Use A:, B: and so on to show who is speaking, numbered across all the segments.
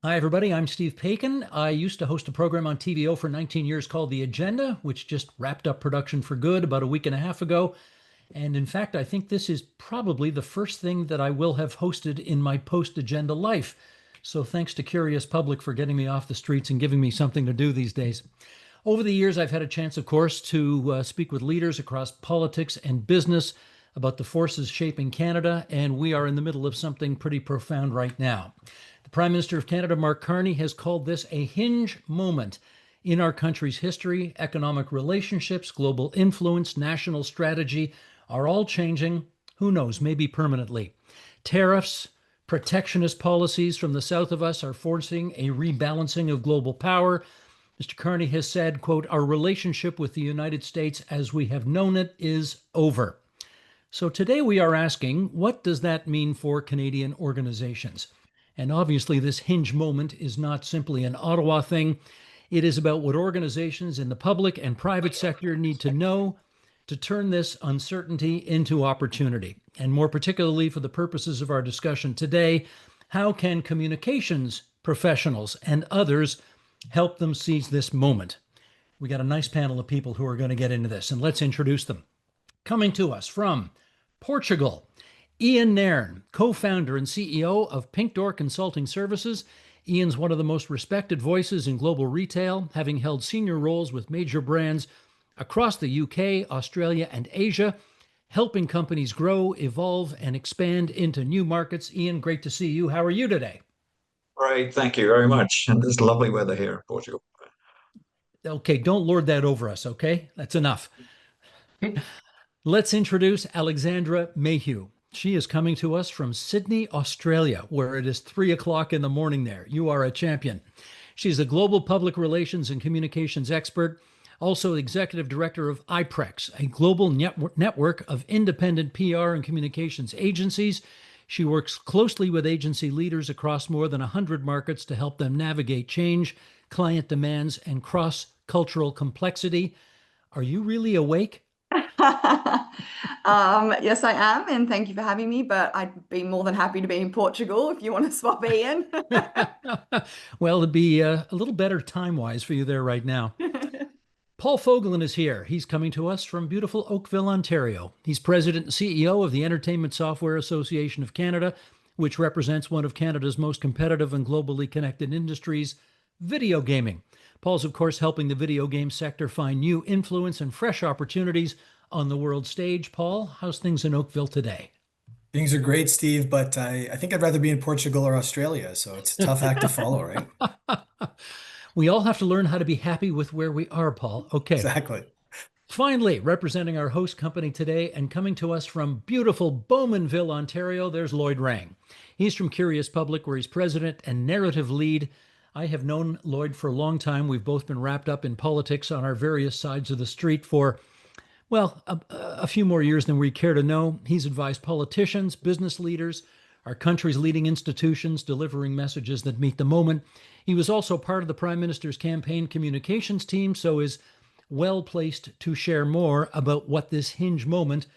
A: Hi, everybody. I'm Steve Paikin. I used to host a program on TVO for 19 years called The Agenda, which just wrapped up production for good about a week and a half ago. And in fact, I think this is probably the first thing that I will have hosted in my post-agenda life. So thanks to Curious Public for getting me off the streets and giving me something to do these days. Over the years, I've had a chance, of course, to speak with leaders across politics and business about the forces shaping Canada, and we are in the middle of something pretty profound right now. The Prime Minister of Canada, Mark Carney, has called this a hinge moment in our country's history. Economic relationships, global influence, national strategy are all changing, who knows, maybe permanently. Tariffs, protectionist policies from the south of us are forcing a rebalancing of global power. Mr. Carney has said, quote, our relationship with the United States as we have known it is over. So today we are asking, what does that mean for Canadian organizations? And obviously, this hinge moment is not simply an Ottawa thing. It is about what organizations in the public and private sector need to know to turn this uncertainty into opportunity. And more particularly, for the purposes of our discussion today, how can communications professionals and others help them seize this moment? We got a nice panel of people who are going to get into this, and let's introduce them. Coming to us from Portugal, Iain Nairn, co-founder and CEO of Pink Door Consulting Services. Iain's one of the most respected voices in global retail, having held senior roles with major brands across the UK, Australia, and Asia, helping companies grow, evolve, and expand into new markets. Iain, great to see you. How are you today?
B: Great, thank you very much. And it's lovely weather here in Portugal.
A: Okay, don't lord that over us, okay? That's enough. Let's introduce Alexandra Mayhew. She is coming to us from Sydney, Australia, where it is 3 o'clock in the morning there. You are a champion. She's a global public relations and communications expert, also executive director of IPREX, a global network of independent PR and communications agencies. She works closely with agency leaders across more than 100 markets to help them navigate change, client demands, and cross-cultural complexity. Are you really awake?
C: Yes, I am, and thank you for having me. But I'd be more than happy to be in Portugal if you want to swap Ian.
A: Well, it'd be a little better time-wise for you there right now. Paul Fogolin is here. He's coming to us from beautiful Oakville, Ontario. He's president and CEO of the Entertainment Software Association of Canada, which represents one of Canada's most competitive and globally connected industries, video gaming. Paul's, of course, helping the video game sector find new influence and fresh opportunities on the world stage. Paul, how's things in Oakville today?
D: Things are great, Steve, but I think I'd rather be in Portugal or Australia, so it's a tough act to follow, right?
A: We all have to learn how to be happy with where we are, Paul. Okay.
D: Exactly.
A: Finally, representing our host company today and coming to us from beautiful Bowmanville, Ontario, there's Lloyd Rang. He's from Curious Public, where he's president and narrative lead. I have known Lloyd for a long time. We've both been wrapped up in politics on our various sides of the street for, well, a few more years than we care to know. He's advised politicians, business leaders, our country's leading institutions, delivering messages that meet the moment. He was also part of the Prime Minister's campaign communications team, so is well placed to share more about what this hinge moment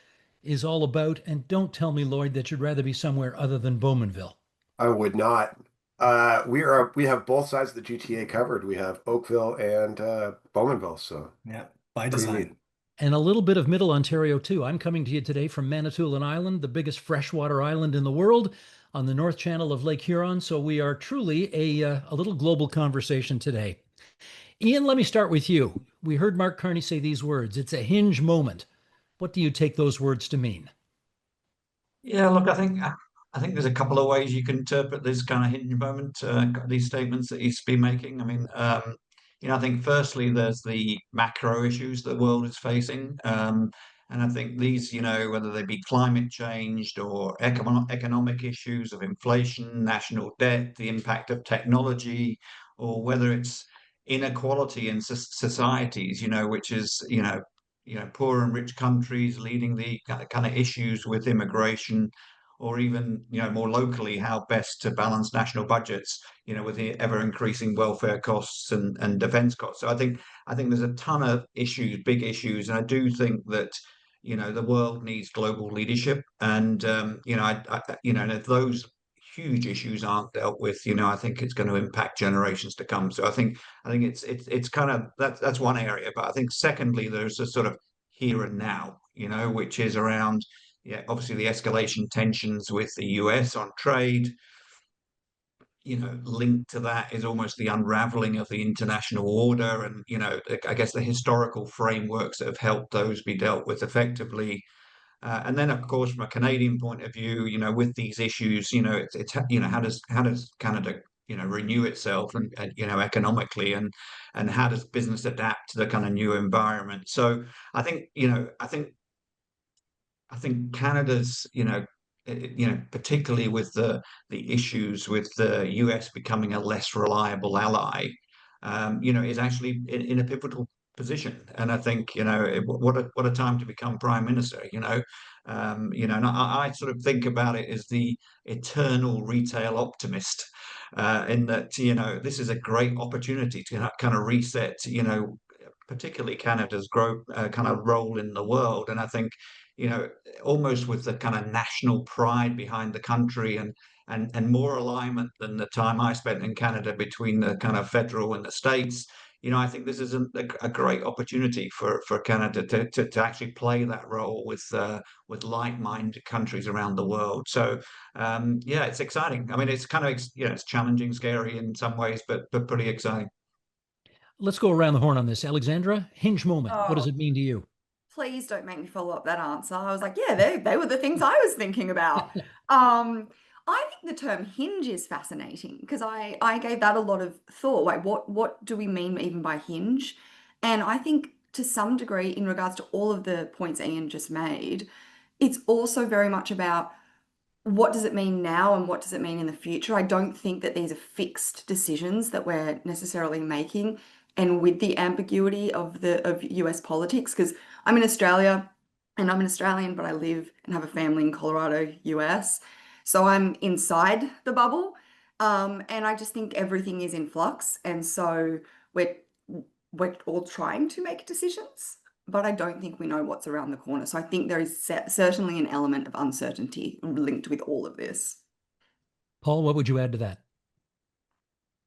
A: is all about. And don't tell me, Lloyd, that you'd rather be somewhere other than Bowmanville.
E: I would not. We have both sides of the GTA covered. We have Oakville and Bowmanville, so
D: Yeah, by
E: pretty
D: design.
E: neat.
A: And a little bit of Middle Ontario, too. I'm coming to you today from Manitoulin Island, the biggest freshwater island in the world on the North Channel of Lake Huron. So we are truly a little global conversation today. Iain, let me start with you. We heard Mark Carney say these words. It's a hinge moment. What do you take those words to mean?
B: Yeah, look, I think there's a couple of ways you can interpret this kind of hinge moment, these statements that he's been making. I think firstly there's the macro issues the world is facing, and I think these, whether they be climate change or economic issues of inflation, national debt, the impact of technology, or whether it's inequality in societies, which is poor and rich countries leading the kind of issues with immigration, or even more locally how best to balance national budgets with the ever increasing welfare costs and defense costs. So I think there's a ton of issues, big issues, and I do think that the world needs global leadership, and and if those huge issues aren't dealt with, I think it's going to impact generations to come. So I think it's kind of that's one area. But I think secondly, there's a sort of here and now, which is around, yeah, obviously the escalation tensions with the US on trade. Linked to that is almost the unraveling of the international order, and I guess the historical frameworks that have helped those be dealt with effectively. And then, of course, from a Canadian point of view, with these issues, it's how does Canada, renew itself and economically, and how does business adapt to the kind of new environment? So I think, I think Canada's, particularly with the issues with the US becoming a less reliable ally, is actually in a pivotal position. And I think, what a time to become prime minister. And I sort of think about it as the eternal retail optimist, in that, this is a great opportunity to kind of reset, particularly Canada's growth, kind of role in the world. And I think, almost with the kind of national pride behind the country, and more alignment than the time I spent in Canada between the kind of federal and the states. I think this is a great opportunity for Canada to actually play that role with like-minded countries around the world. So yeah, it's exciting. I mean, it's kind of it's challenging, scary in some ways, but pretty exciting.
A: Let's go around the horn on this. Alexandra, hinge moment. What does
C: Oh,
A: it mean to you?
C: please don't make me follow up that answer. I was like, yeah, they were the things I was thinking about. I think the term hinge is fascinating because I gave that a lot of thought. Like, what do we mean even by hinge? And I think to some degree, in regards to all of the points Iain just made, it's also very much about what does it mean now and what does it mean in the future. I don't think that these are fixed decisions that we're necessarily making. And with the ambiguity of US politics, because I'm in Australia and I'm an Australian, but I live and have a family in Colorado, US. So I'm inside the bubble. And I just think everything is in flux. And so we're we're all trying to make decisions, but I don't think we know what's around the corner. So I think there is certainly an element of uncertainty linked with all of this.
A: Paul, what would you add to that?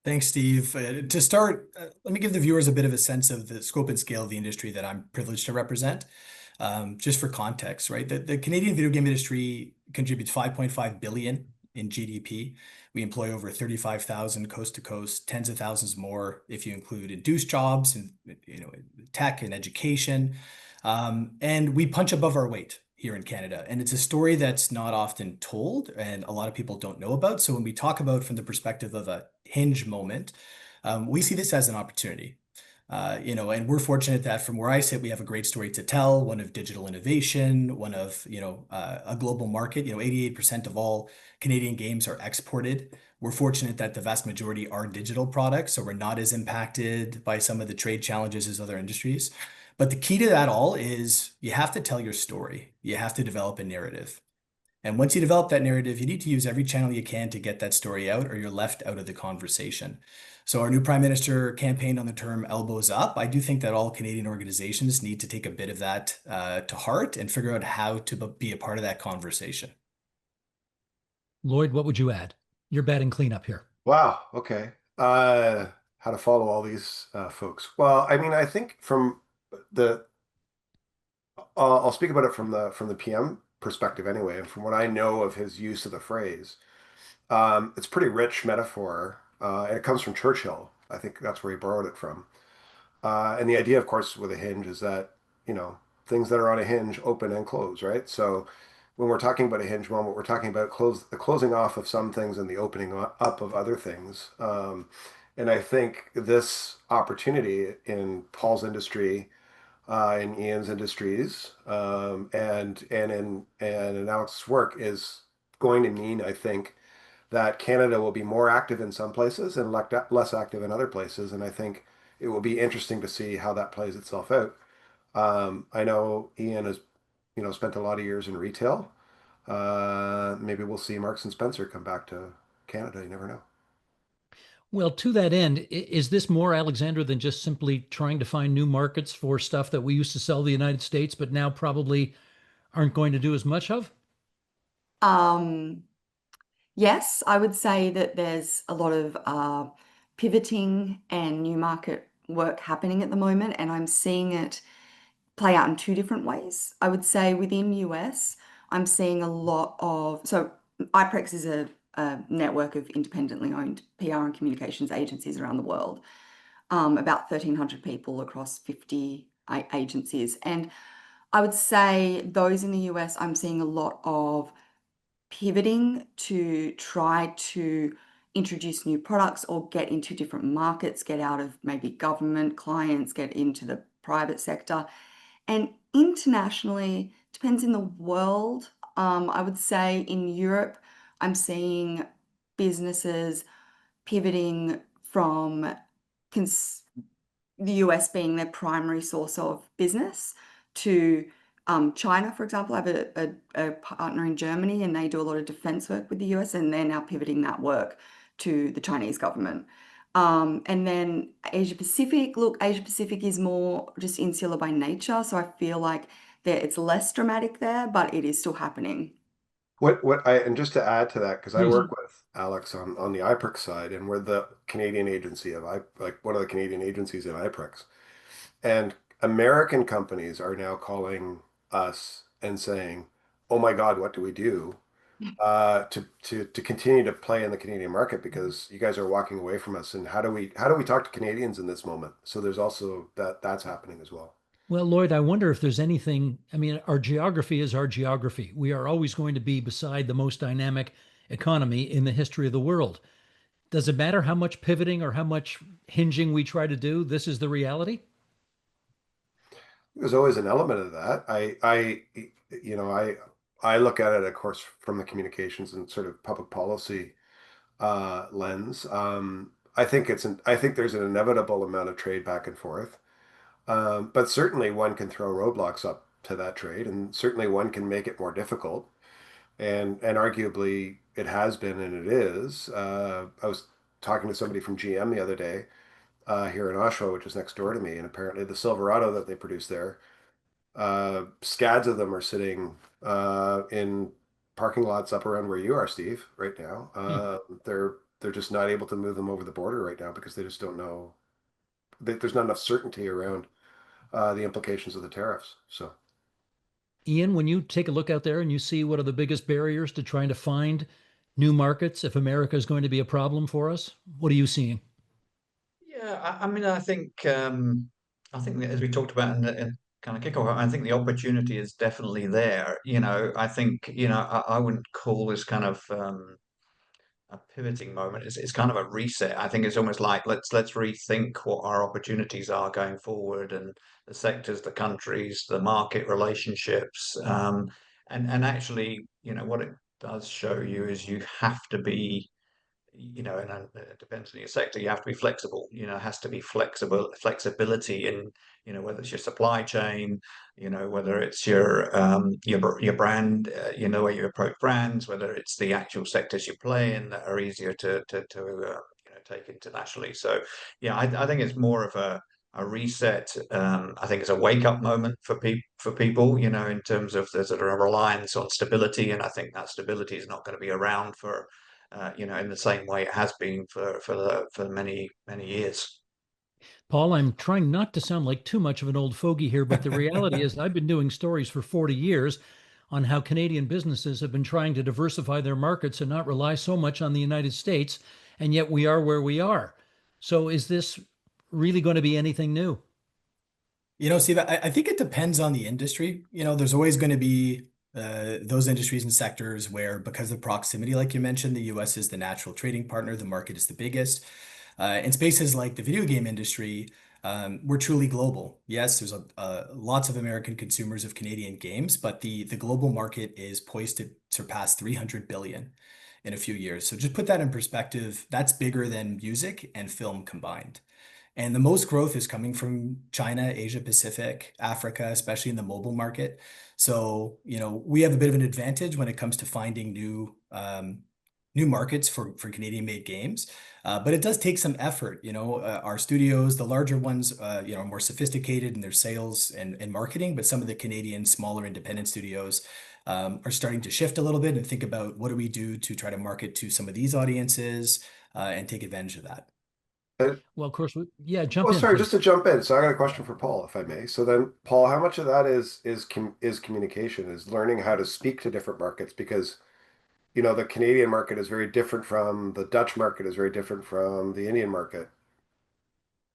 D: Thanks, Steve. To start, let me give the viewers a bit of a sense of the scope and scale of the industry that I'm privileged to represent. Just for context, right? The Canadian video game industry contributes 5.5 billion in GDP. We employ over 35,000 coast to coast, tens of thousands more if you include induced jobs and tech and education. And we punch above our weight here in Canada. And it's a story that's not often told and a lot of people don't know about. So when we talk about from the perspective of a hinge moment, we see this as an opportunity. And we're fortunate that from where I sit, we have a great story to tell, one of digital innovation, one of, a global market. 88% of all Canadian games are exported. We're fortunate that the vast majority are digital products, so we're not as impacted by some of the trade challenges as other industries. But the key to that all is you have to tell your story. You have to develop a narrative. And once you develop that narrative, you need to use every channel you can to get that story out, or you're left out of the conversation. So our new Prime Minister campaigned on the term elbows up. I do think that all Canadian organizations need to take a bit of that to heart and figure out how to be a part of that conversation.
B: Lloyd, what would you add? You're batting cleanup here.
E: Wow. Okay. How to follow all these folks? Well, I mean, I think from the I'll speak about it from the PM perspective anyway, and from what I know of his use of the phrase, it's pretty rich metaphor, and it comes from Churchill. I think that's where he borrowed it from. And the idea, of course, with a hinge is that, things that are on a hinge open and close, right? So when we're talking about a hinge moment, we're talking about the closing off of some things and the opening up of other things. And I think this opportunity in Paul's industry, in Iain's industries, and in Alex's work is going to mean, I think, that Canada will be more active in some places and less active in other places. And I think it will be interesting to see how that plays itself out. I know Iain has, spent a lot of years in retail. Maybe we'll see Marks and Spencer come back to Canada. You never know.
A: Well, to that end, is this more, Alexandra, than just simply trying to find new markets for stuff that we used to sell the United States, but now probably aren't going to do as much of?
C: Um, Yes, I would say that there's a lot of pivoting and new market work happening at the moment, and I'm seeing it play out in two different ways. I would say within US, I'm seeing a lot of, so IPREX is a network of independently owned PR and communications agencies around the world, about 1,300 people across 50 agencies. And I would say those in the US, I'm seeing a lot of pivoting to try to introduce new products or get into different markets, get out of maybe government clients, get into the private sector. And internationally, depends in the world. I would say in Europe, I'm seeing businesses pivoting from the US being their primary source of business to China, for example. I have a partner in Germany, and they do a lot of defense work with the US, and they're now pivoting that work to the Chinese government. And then Asia Pacific, look, Asia Pacific is more just insular by nature, so I feel like it's less dramatic there, but it is still happening.
E: And just to add to that, because I
A: Please.
E: work with Alex on the IPREX side, and we're the Canadian agency of like one of the Canadian agencies in IPREX. And American companies are now calling us and saying, "Oh my God, what do we do to continue to play in the Canadian market? Because you guys are walking away from us. And how do we talk to Canadians in this moment?" So there's also that's happening as well.
A: Well, Lloyd, I wonder if there's anything. I mean, our geography is our geography. We are always going to be beside the most dynamic economy in the history of the world. Does it matter how much pivoting or how much hinging we try to do? This is the reality.
E: There's always an element of that. You know, I look at it, of course, from the communications and sort of public policy lens. I think there's an inevitable amount of trade back and forth. But certainly one can throw roadblocks up to that trade, and certainly one can make it more difficult. And arguably it has been, and it is. I was talking to somebody from GM the other day here in Oshawa, which is next door to me, and apparently the Silverado that they produce there, scads of them are sitting in parking lots up around where you are, Steve, right now.
A: Hmm.
E: They're just not able to move them over the border right now because they just don't know. There's not enough certainty around the implications of the tariffs. So.
A: Iain, when you take a look out there and you see what are the biggest barriers to trying to find new markets, if America is going to be a problem for us, what are you seeing?
B: Yeah, I mean, I think that as we talked about in kind of kickoff, I think the opportunity is definitely there. I think I wouldn't call this kind of a pivoting moment. It's kind of a reset. I think it's almost like let's rethink what our opportunities are going forward, and the sectors, the countries, the market relationships, and actually, what it does show you is you have to be, and it depends on your sector. You have to be flexible. It has to be flexibility in, whether it's your supply chain, whether it's your brand, where you approach brands, whether it's the actual sectors you play in that are easier to take internationally. So, yeah, I think it's more of a reset. I think it's a wake up moment for people, in terms of there's a reliance on stability, and I think that stability is not going to be around for in the same way it has been for many many years.
A: Paul, I'm trying not to sound like too much of an old fogey here, but the reality is I've been doing stories for 40 years on how Canadian businesses have been trying to diversify their markets and not rely so much on the United States, and yet we are where we are. So is this really going to be anything new?
D: Steve, I think it depends on the industry. There's always going to be those industries and sectors where, because of proximity, like you mentioned, the US is the natural trading partner, the market is the biggest. In spaces like the video game industry, we're truly global. Yes, there's lots of American consumers of Canadian games, but the global market is poised to surpass 300 billion in a few years. So just put that in perspective, that's bigger than music and film combined. And the most growth is coming from China, Asia Pacific, Africa, especially in the mobile market. So, we have a bit of an advantage when it comes to finding new markets for Canadian made games. But it does take some effort. Our studios, the larger ones, are more sophisticated in their sales and marketing, but some of the Canadian smaller independent studios, are starting to shift a little bit and think about what do we do to try to market to some of these audiences and take advantage of that.
A: Well, of course, yeah, jump
E: Oh,
A: in,
E: sorry,
A: please.
E: just to jump in. So I got a question for Paul, if I may. So then, Paul, how much of that is communication, is learning how to speak to different markets? Because, you know, the Canadian market is very different from the Dutch market, is very different from the Indian market.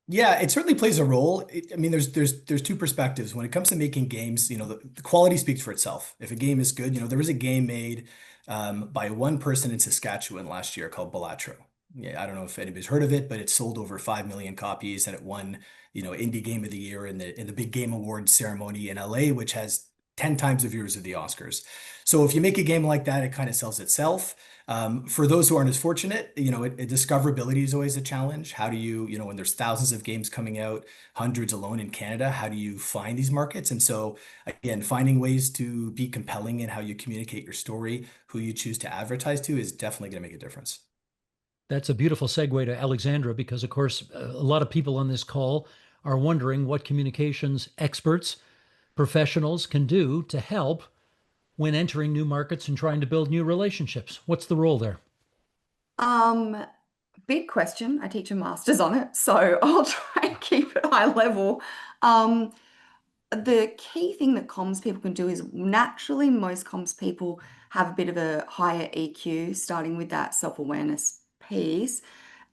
D: Yeah, it certainly plays a role. I mean, there's two perspectives when it comes to making games. You know, the quality speaks for itself. If a game is good, you know, there was a game made by one person in Saskatchewan last year called Balatro. Yeah, I don't know if anybody's heard of it, but it sold over 5 million copies and it won, you know, Indie Game of the Year in the big game awards ceremony in LA, which has 10 times the viewers of the Oscars. So if you make a game like that, it kind of sells itself. For those who aren't as fortunate, you know, discoverability is always a challenge. How do you, you know, when there's thousands of games coming out, hundreds alone in Canada, how do you find these markets? And so, again, finding ways to be compelling in how you communicate your story, who you choose to advertise to, is definitely going to make a difference.
A: That's a beautiful segue to Alexandra, because, of course, a lot of people on this call are wondering what communications experts, professionals can do to help when entering new markets and trying to build new relationships. What's the role there?
C: Big question. I teach a master's on it, so I'll try and keep it high level. The key thing that comms people can do is, naturally most comms people have a bit of a higher EQ, starting with that self-awareness piece.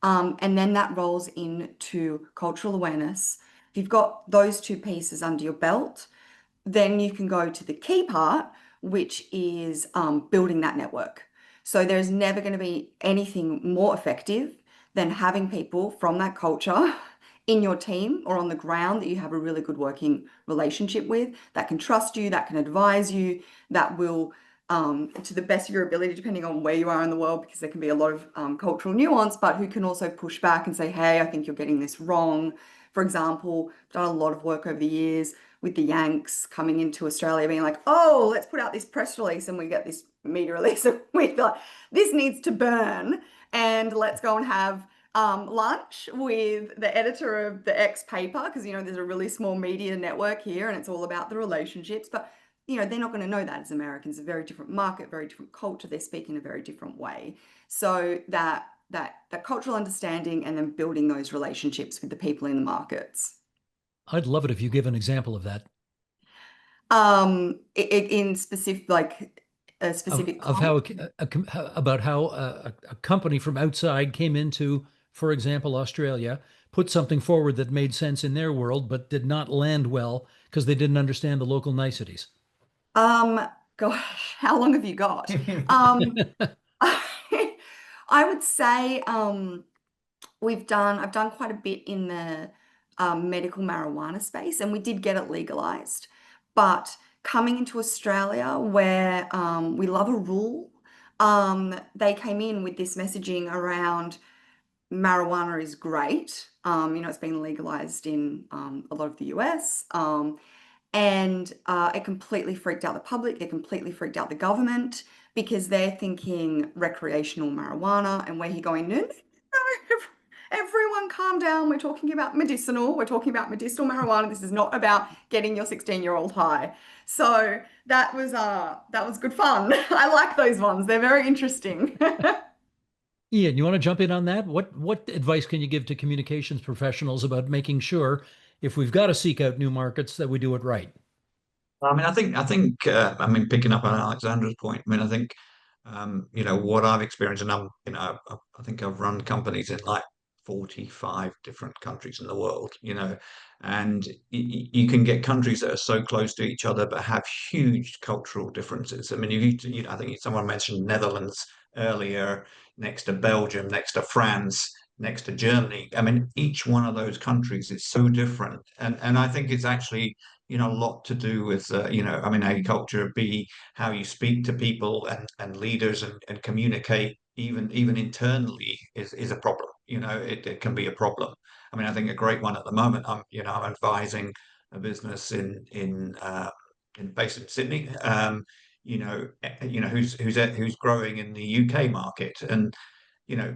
C: And then that rolls into cultural awareness. If you've got those two pieces under your belt, then you can go to the key part, which is building that network. So there's never going to be anything more effective than having people from that culture in your team or on the ground that you have a really good working relationship with, that can trust you, that can advise you, that will, to the best of your ability, depending on where you are in the world, because there can be a lot of cultural nuance, but who can also push back and say, hey, I think you're getting this wrong. For example, I've done a lot of work over the years with the Yanks coming into Australia, being like, oh, let's put out this press release, and we get this media release, and we thought, this needs to burn, and let's go and have lunch with the editor of the X paper, because, you know, there's a really small media network here and it's all about the relationships. But, you know, they're not going to know that as Americans. A very different market, very different culture. They speak in a very different way. So that cultural understanding, and then building those relationships with the people in the markets.
A: I'd love it if you give an example of that.
C: In specific, like a specific
A: of how about how a company from outside came into, for example, Australia, put something forward that made sense in their world, but did not land well because they didn't understand the local niceties.
C: Gosh, how long have you got? I would say I've done quite a bit in the medical marijuana space, and we did get it legalized. But coming into Australia, where we love a rule, they came in with this messaging around marijuana is great. You know, it's been legalized in a lot of the US. And it completely freaked out the public. It completely freaked out the government, because they're thinking recreational marijuana, and we're here going, no, no, no, everyone calm down. We're talking about medicinal. We're talking about medicinal marijuana. This is not about getting your 16-year-old high. So that was good fun. I like those ones. They're very interesting.
A: Iain, you want to jump in on that? What advice can you give to communications professionals about making sure, if we've got to seek out new markets, that we do it right?
B: I mean, I mean, picking up on Alexandra's point, I mean, I think, you know, what I've experienced, and you know, I think I've run companies in like 45 different countries in the world, you know, and you can get countries that are so close to each other but have huge cultural differences. I mean, you know, I think someone mentioned Netherlands earlier, next to Belgium, next to France, next to Germany. I mean, each one of those countries is so different, and I think it's actually, you know, a lot to do with, you know, I mean, A, culture, B, how you speak to people and leaders, and communicate even internally is a problem. You know, it can be a problem. I mean, I think a great one at the moment, I'm advising a business based in Sydney, who's growing in the UK market, and you know,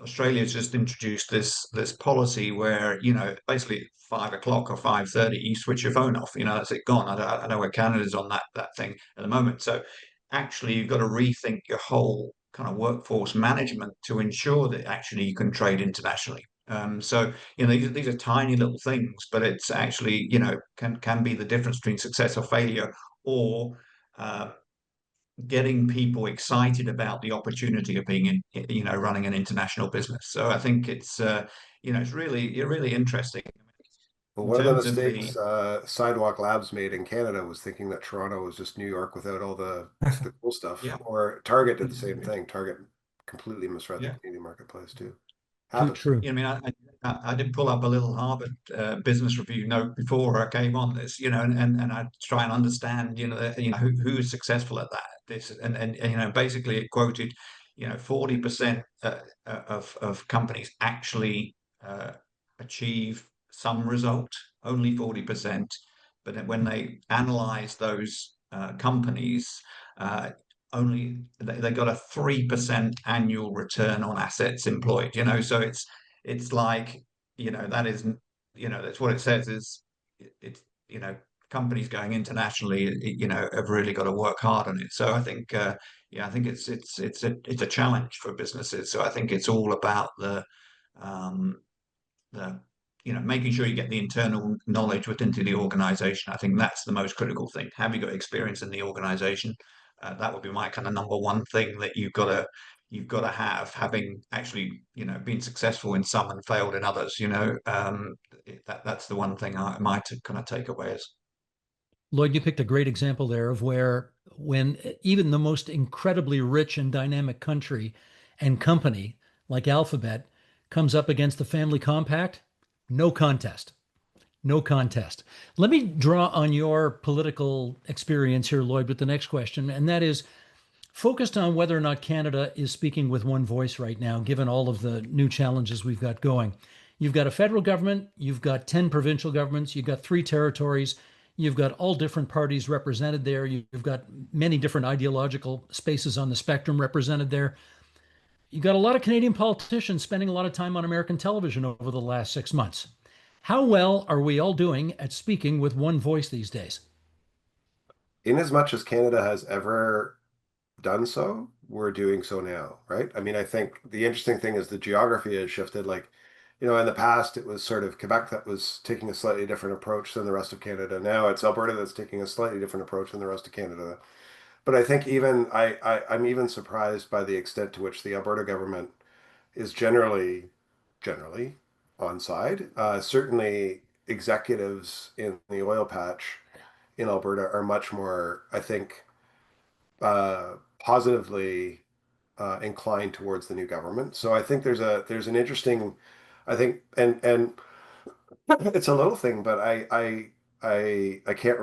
B: Australia's just introduced this policy where, basically at 5 o'clock or 5:30, you switch your phone off. That's it, gone. I know where Canada's on that thing at the moment. So actually, you've got to rethink your whole kind of workforce management to ensure that actually you can trade internationally. So these are tiny little things, but it's actually can be the difference between success or failure, or getting people excited about the opportunity of being running an international business. So I think it's really interesting
E: Well,
B: in
E: one of the
B: terms of
E: mistakes Sidewalk Labs made in Canada was thinking that Toronto was just New York without all the cool stuff.
B: yeah,
E: Or Target did the same thing. Target completely misread the
B: yeah.
E: Canadian marketplace too.
A: Too
E: Happens.
A: true.
B: I mean, I did pull up a little Harvard Business Review note before I came on this, and I try and understand, who is successful at that. This and basically it quoted, 40% of companies actually achieve some result, only 40%. But then when they analyze those companies, uh, only they got a 3% annual return on assets employed. So it's like, that is, that's what it says is it's, companies going internationally, have really got to work hard on it. So I think, I think it's a challenge for businesses. So I think it's all about um, the making sure you get the internal knowledge within the organization. I think that's the most critical thing. Have you got experience in the organization? That would be my kind of number one thing that you've got to have, having actually been successful in some and failed in others. That's the one thing my kind of takeaway is.
A: Lloyd, you picked a great example there of where when even the most incredibly rich and dynamic country and company like Alphabet comes up against the family compact, no contest. No contest. Let me draw on your political experience here, Lloyd, with the next question, and that is focused on whether or not Canada is speaking with one voice right now, given all of the new challenges we've got going. You've got a federal government, you've got 10 provincial governments, you've got 3 territories, you've got all different parties represented there, you've got many different ideological spaces on the spectrum represented there. You've got a lot of Canadian politicians spending a lot of time on American television over the last 6 months. How well are we all doing at speaking with one voice these days?
E: In as much as Canada has ever done so, we're doing so now, right? I mean, I think the interesting thing is the geography has shifted. Like, in the past, it was sort of Quebec that was taking a slightly different approach than the rest of Canada. Now it's Alberta that's taking a slightly different approach than the rest of Canada. But I think even I'm even surprised by the extent to which the Alberta government is generally on side. Certainly, executives in the oil patch in Alberta are much more, I think, positively inclined towards the new government. So I think there's an interesting, I think, and it's a little thing, but I can't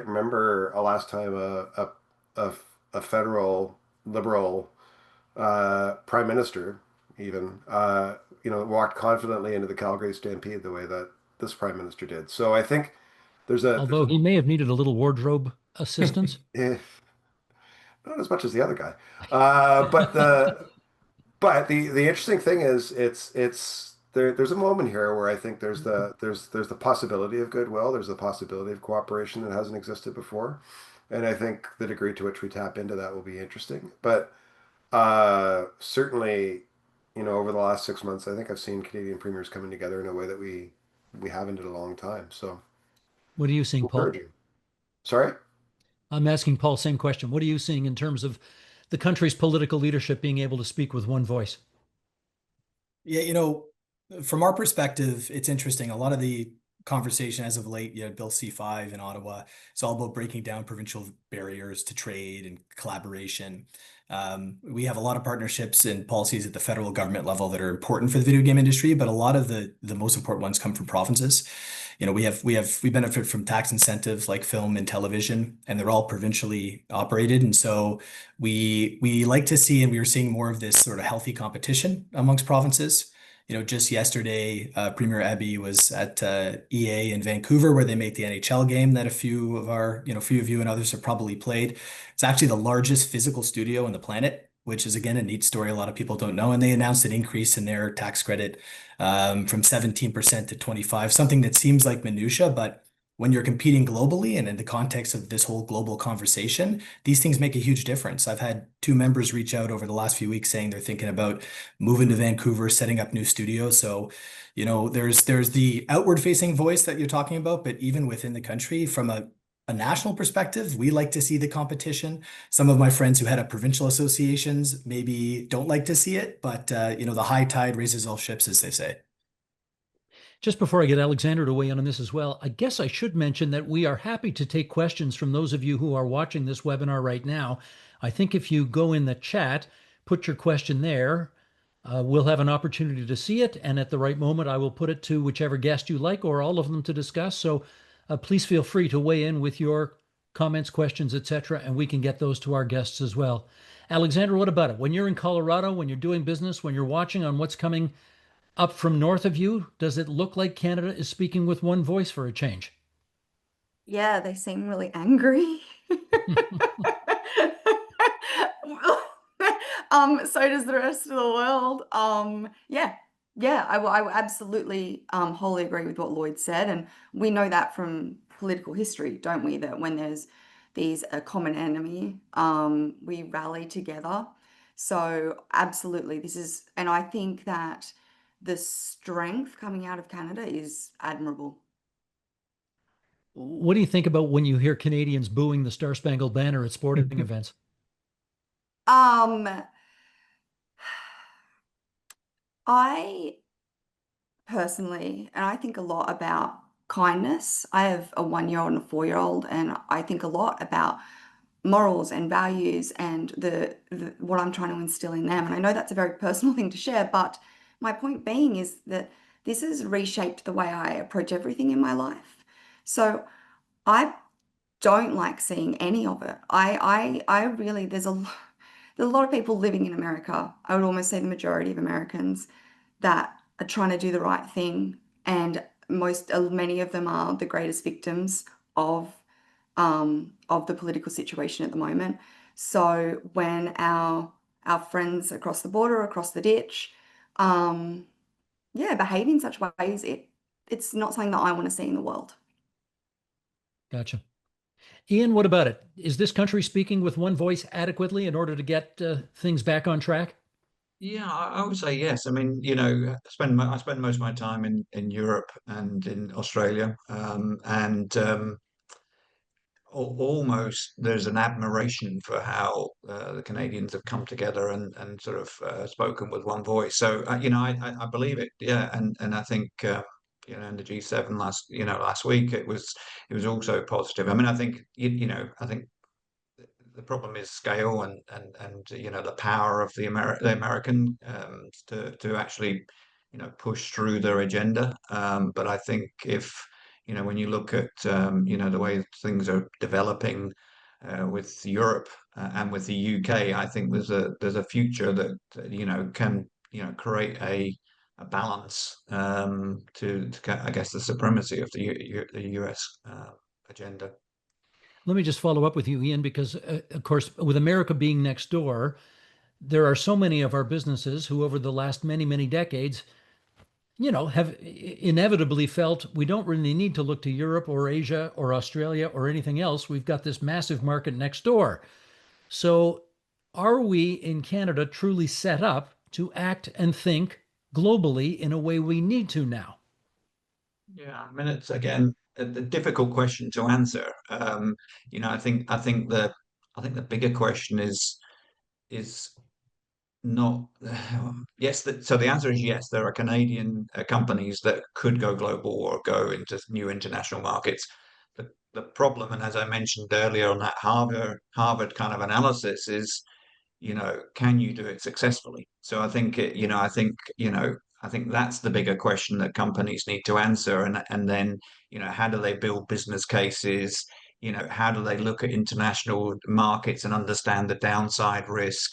E: remember a last time a, a federal liberal prime minister even walked confidently into the Calgary Stampede the way that this prime minister did. So I think there's
A: Although he may have needed a little wardrobe assistance.
E: eh, not as much as the other guy. But the interesting thing is there's a moment here where I think there's the possibility of goodwill, there's the possibility of cooperation that hasn't existed before. And I think the degree to which we tap into that will be interesting. But certainly, over the last 6 months, I think I've seen Canadian premiers coming together in a way that we haven't in a long time. So
A: What are you seeing, Paul?
E: encouraging. Sorry?
A: I'm asking Paul same question. What are you seeing in terms of the country's political leadership being able to speak with one voice?
D: Yeah, from our perspective, it's interesting. A lot of the conversation as of late, Bill C5 in Ottawa, it's all about breaking down provincial barriers to trade and collaboration. We have a lot of partnerships and policies at the federal government level that are important for the video game industry, but a lot of the most important ones come from provinces. We benefit from tax incentives like film and television, and they're all provincially operated. And so we like to see, and we are seeing more of this sort of healthy competition amongst provinces. Just yesterday, Premier Abbey was at EA in Vancouver, where they make the NHL game that a few of you and others have probably played. It's actually the largest physical studio on the planet. which is again a neat story a lot of people don't know. And they announced an increase in their tax credit from 17% to 25, something that seems like minutia, but when you're competing globally and in the context of this whole global conversation, these things make a huge difference. I've had two members reach out over the last few weeks saying they're thinking about moving to Vancouver, setting up new studios. So, there's the outward facing voice that you're talking about, but even within the country, from a national perspective, we like to see the competition. Some of my friends who head up provincial associations maybe don't like to see it, but the high tide raises all ships, as they say.
A: Just before I get Alexandra to weigh in on this as well, I guess I should mention that we are happy to take questions from those of you who are watching this webinar right now. I think if you go in the chat, put your question there, we'll have an opportunity to see it. And at the right moment, I will put it to whichever guest you like or all of them to discuss. So please feel free to weigh in with your comments, questions, etc., and we can get those to our guests as well. Alexandra, what about it? When you're in Colorado, when you're doing business, when you're watching on what's coming up from north of you, does it look like Canada is speaking with one voice for a change?
C: Yeah, they seem really angry. So does the rest of the world. Yeah, I will absolutely wholly agree with what Lloyd said, and we know that from political history, don't we? That when there's a common enemy, we rally together. So absolutely, and I think that the strength coming out of Canada is admirable.
A: What do you think about when you hear Canadians booing the Star Spangled Banner at sporting events?
C: Um, I personally, and I think a lot about kindness. I have a 1-year-old and a 4-year-old, and I think a lot about morals and values and what I'm trying to instill in them. And I know that's a very personal thing to share, but my point being is that this has reshaped the way I approach everything in my life. So I don't like seeing any of it. I really, there's a lot of people living in America. I would almost say the majority of Americans that are trying to do the right thing, and many of them are the greatest victims of the political situation at the moment. So when our friends across the border, across the ditch, behave in such ways, it's not something that I want to see in the world.
A: Gotcha. Iain, what about it? Is this country speaking with one voice adequately in order to get things back on track?
B: Yeah, I would say yes. I mean, I spend most of my time in Europe and in Australia, and almost there's an admiration for how the Canadians have come together and sort of spoken with one voice. So I believe it. Yeah, and I think in the G7 last week it was also positive. I mean, I think I think the problem is scale and the power of the American to actually push through their agenda. But I think if when you look at the way things are developing with Europe and with the UK, I think there's a future that can create a balance to I guess the supremacy of the US agenda.
A: Let me just follow up with you, Iain, because of course, with America being next door, there are so many of our businesses who over the last many, many decades, have inevitably felt we don't really need to look to Europe or Asia or Australia or anything else. We've got this massive market next door. So are we in Canada truly set up to act and think globally in a way we need to now?
B: Yeah, I mean, it's again a difficult question to answer. I think the bigger question is not yes. So the answer is yes. There are Canadian companies that could go global or go into new international markets. The problem, and as I mentioned earlier on that Harvard kind of analysis, is can you do it successfully? So I think that's the bigger question that companies need to answer. And then, how do they build business cases? How do they look at international markets and understand the downside risk?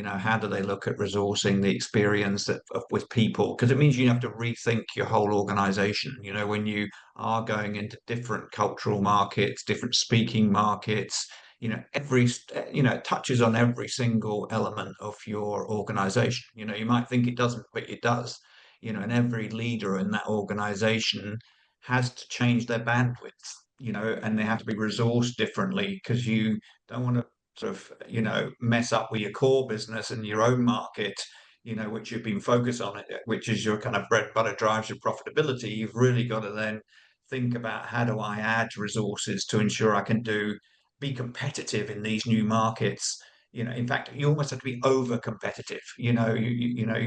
B: How do they look at resourcing the experience with people? Because it means you have to rethink your whole organization. When you are going into different cultural markets, different speaking markets, it touches on every single element of your organization. You might think it doesn't, but it does. And every leader in that organization has to change their bandwidth, and they have to be resourced differently, because you don't want to sort of, mess up with your core business and your own market, which you've been focused on, which is your kind of bread and butter, drives your profitability. You've really got to then think about, how do I add resources to ensure I can be competitive in these new markets? In fact, you almost have to be over competitive. You're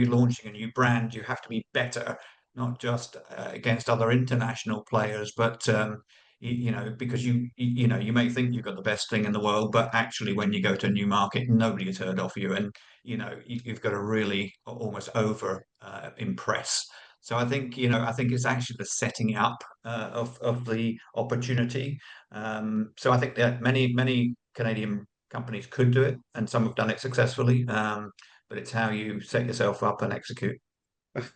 B: launching a new brand, you have to be better, not just against other international players, but because you may think you've got the best thing in the world, but actually when you go to a new market, nobody has heard of you, and you've got to really almost over impress. So I think it's actually the setting up of the opportunity. So I think that many Canadian companies could do it, and some have done it successfully. But it's how you set yourself up and execute.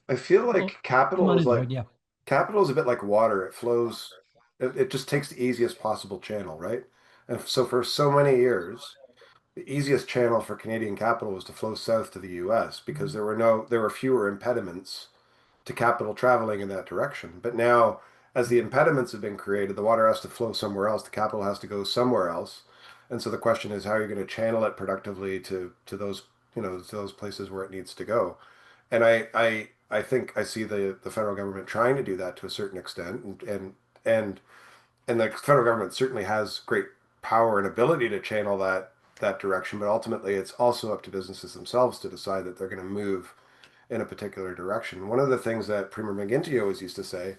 E: I feel
A: Well,
E: like
A: come on in, Lloyd. Yeah.
E: capital is a bit like water. It flows, it just takes the easiest possible channel, right? And so for so many years, the easiest channel for Canadian capital was to flow south to the US because there were fewer impediments to capital traveling in that direction. But now, as the impediments have been created, the water has to flow somewhere else, the capital has to go somewhere else. And so the question is, how are you going to channel it productively to those, to those places where it needs to go? And I think I see the federal government trying to do that to a certain extent, and and the federal government certainly has great power and ability to channel that direction, but ultimately it's also up to businesses themselves to decide that they're going to move in a particular direction. One of the things that Premier McGuinty always used to say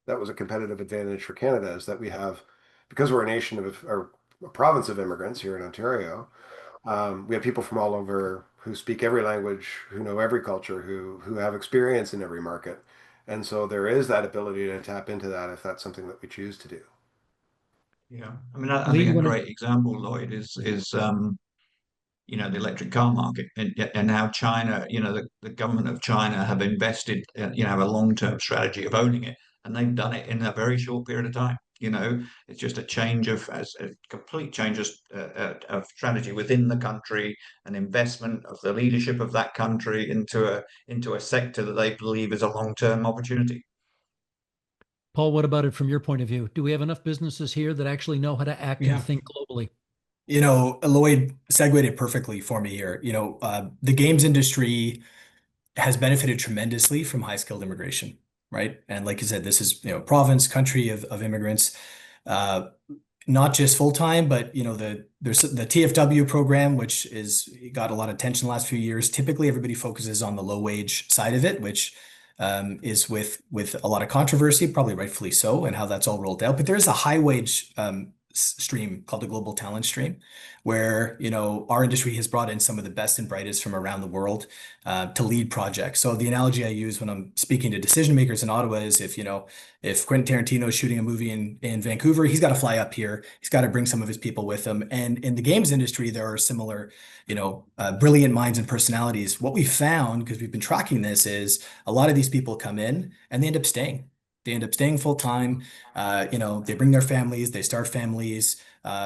E: that was a competitive advantage for Canada is that we have, because we're a nation of, or a province of immigrants here in Ontario, we have people from all over who speak every language, who know every culture, who have experience in every market. And so there is that ability to tap into that if that's something that we choose to do.
B: Yeah, I mean, I
A: Lee,
B: think
A: you
B: a
A: want to?
B: great example, Lloyd, is the electric car market, and how China, the government of China have invested, a long-term strategy of owning it, and they've done it in a very short period of time. It's just a complete change of strategy within the country, an investment of the leadership of that country into a sector that they believe is a long-term opportunity.
A: Paul, what about it from your point of view? Do we have enough businesses here that actually know how to act and
D: Yeah.
A: think globally?
D: Lloyd segued it perfectly for me here. The games industry has benefited tremendously from high skilled immigration, right? And like you said, this is, province, country of immigrants, not just full time, but there's the TFW program, which got a lot of attention the last few years. Typically, everybody focuses on the low wage side of it, which is with a lot of controversy, probably rightfully so, and how that's all rolled out. But there is a high wage stream called the global talent stream, where our industry has brought in some of the best and brightest from around the world to lead projects. So the analogy I use when I'm speaking to decision makers in Ottawa is if Quentin Tarantino is shooting a movie in Vancouver, he's got to fly up here. He's got to bring some of his people with him. And in the games industry, there are similar brilliant minds and personalities. What we found, because we've been tracking this, is a lot of these people come in and they end up staying. They end up staying full time. They bring their families, they start families.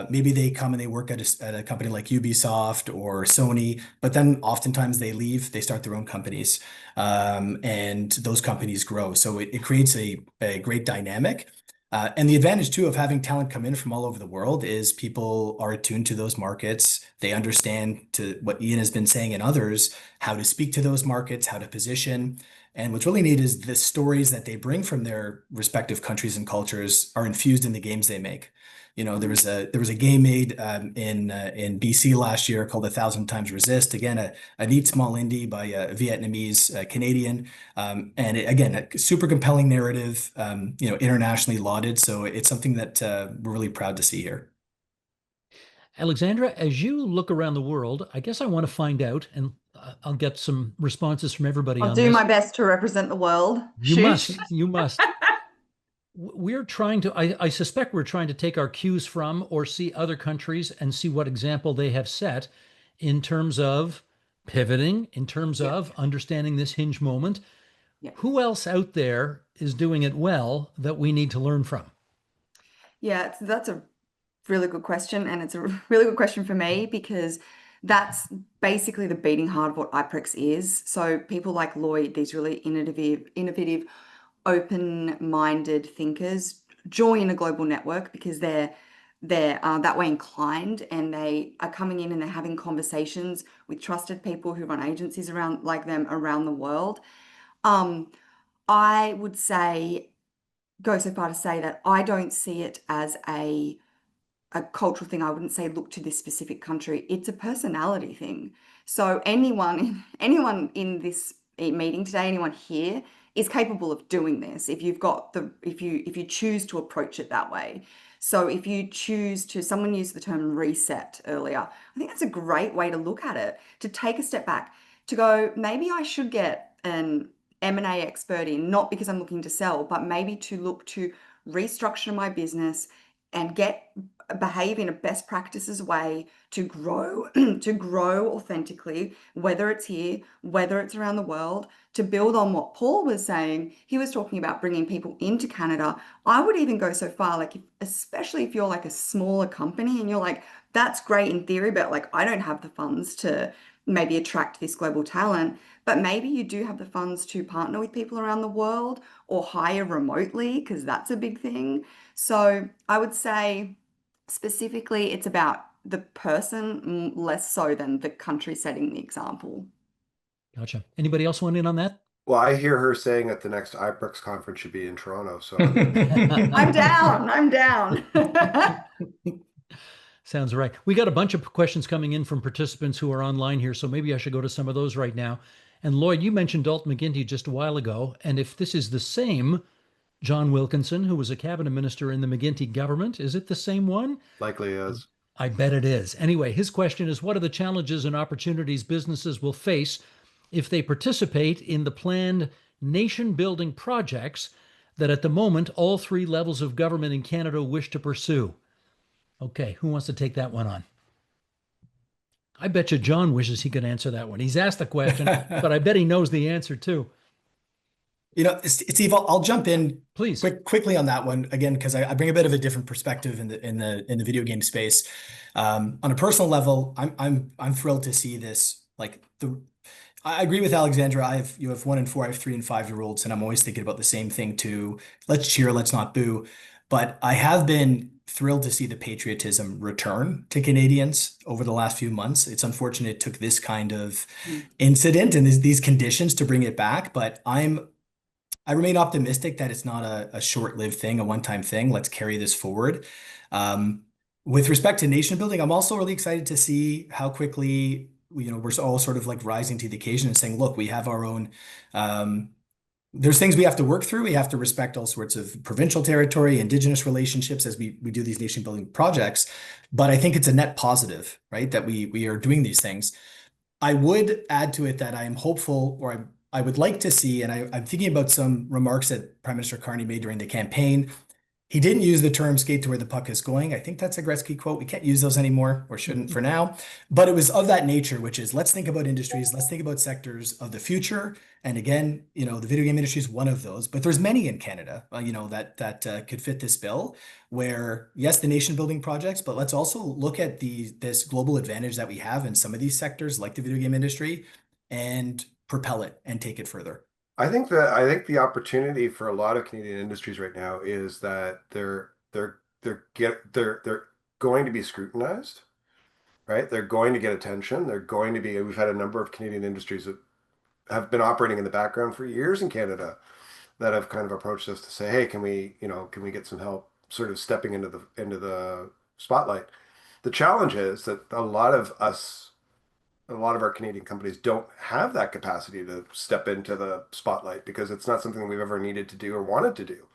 D: Maybe they come and they work at a company like Ubisoft or Sony, but then oftentimes they leave, they start their own companies, and those companies grow. So it creates a great dynamic. And the advantage too of having talent come in from all over the world is people are attuned to those markets. They understand, to what Iain has been saying and others, how to speak to those markets, how to position. And what's really neat is the stories that they bring from their respective countries and cultures are infused in the games they make. There was a game made in BC last year called 1,000 Times Resist. Again, a neat small indie by a Vietnamese Canadian, and again, a super compelling narrative. Internationally lauded. So it's something that we're really proud to see here.
A: Alexandra, as you look around the world, I guess I want to find out, and I'll get some responses from everybody
C: I'll
A: on
C: do
A: this.
C: my best to represent the world.
A: You
C: Shush.
A: must. You must. We're trying to, I suspect we're trying to take our cues from or see other countries and see what example they have set in terms of pivoting, in terms
C: Yeah.
A: of understanding this hinge moment.
C: Yeah.
A: Who else out there is doing it well that we need to learn from?
C: Yeah, that's a really good question, and it's a really good question for me because that's basically the beating heart of what IPREX is. So people like Lloyd, these really innovative, open-minded thinkers, join a global network because they're that way inclined, and they are coming in and they're having conversations with trusted people who run agencies around like them around the world. I would go so far to say that I don't see it as a cultural thing. I wouldn't say look to this specific country. It's a personality thing. So anyone in this meeting today, anyone here is capable of doing this if you choose to approach it that way. So if you choose to, someone used the term reset earlier. I think that's a great way to look at it, to take a step back, to go, maybe I should get an M&A expert in, not because I'm looking to sell, but maybe to look to restructure my business and behave in a best practices way to grow to grow authentically, whether it's here, whether it's around the world, to build on what Paul was saying. He was talking about bringing people into Canada. I would even go so far, like, especially if you're like a smaller company and you're like, that's great in theory, but like, I don't have the funds to maybe attract this global talent. But maybe you do have the funds to partner with people around the world or hire remotely, because that's a big thing. So I would say specifically it's about the person, less so than the country setting the example.
A: Gotcha. Anybody else want in on that?
E: Well, I hear her saying that the next IPREX conference should be in Toronto. So
C: I'm down. I'm down.
A: Sounds right. We got a bunch of questions coming in from participants who are online here, so maybe I should go to some of those right now. And Lloyd, you mentioned Dalton McGuinty just a while ago, and if this is the same John Wilkinson, who was a cabinet minister in the McGuinty government, is it the same one?
E: likely is.
A: I bet it is. Anyway, his question is, what are the challenges and opportunities businesses will face if they participate in the planned nation-building projects that at the moment all three levels of government in Canada wish to pursue? Okay, who wants to take that one on? I bet you John wishes he could answer that one. He's asked the question, but I bet he knows the answer too.
D: You know, Steve, I'll jump in
A: Please.
D: quickly on that one again, because I bring a bit of a different perspective in the video game space. On a personal level, I'm thrilled to see this. I agree with Alexandra. You have 1 and 4, I have 3 and 5-year-olds, and I'm always thinking about the same thing too. Let's cheer, let's not boo. But I have been thrilled to see the patriotism return to Canadians over the last few months. It's unfortunate it took this kind of incident and these conditions to bring it back, but I remain optimistic that it's not a short-lived thing, a one-time thing. Let's carry this forward. With respect to nation building, I'm also really excited to see how quickly we're all sort of like rising to the occasion and saying, look, we have our own. There's things we have to work through. We have to respect all sorts of provincial territory, Indigenous relationships as we do these nation building projects. But I think it's a net positive, right, that we are doing these things. I would add to it that I am hopeful, or I would like to see, and I'm thinking about some remarks that Prime Minister Carney made during the campaign. He didn't use the term skate to where the puck is going. I think that's a Gretzky quote. We can't use those anymore, or shouldn't for now. But it was of that nature, which is let's think about industries, let's think about sectors of the future. And again, the video game industry is one of those, but there's many in Canada, that could fit this bill where, yes, the nation building projects, but let's also look at this global advantage that we have in some of these sectors like the video game industry and propel it and take it further.
E: I think the opportunity for a lot of Canadian industries right now is that they're going to be scrutinized, right? They're going to get attention. We've had a number of Canadian industries that have been operating in the background for years in Canada that have kind of approached us to say, hey, can we get some help sort of stepping into the spotlight? The challenge is that a lot of our Canadian companies don't have that capacity to step into the spotlight because it's not something we've ever needed to do or wanted to do.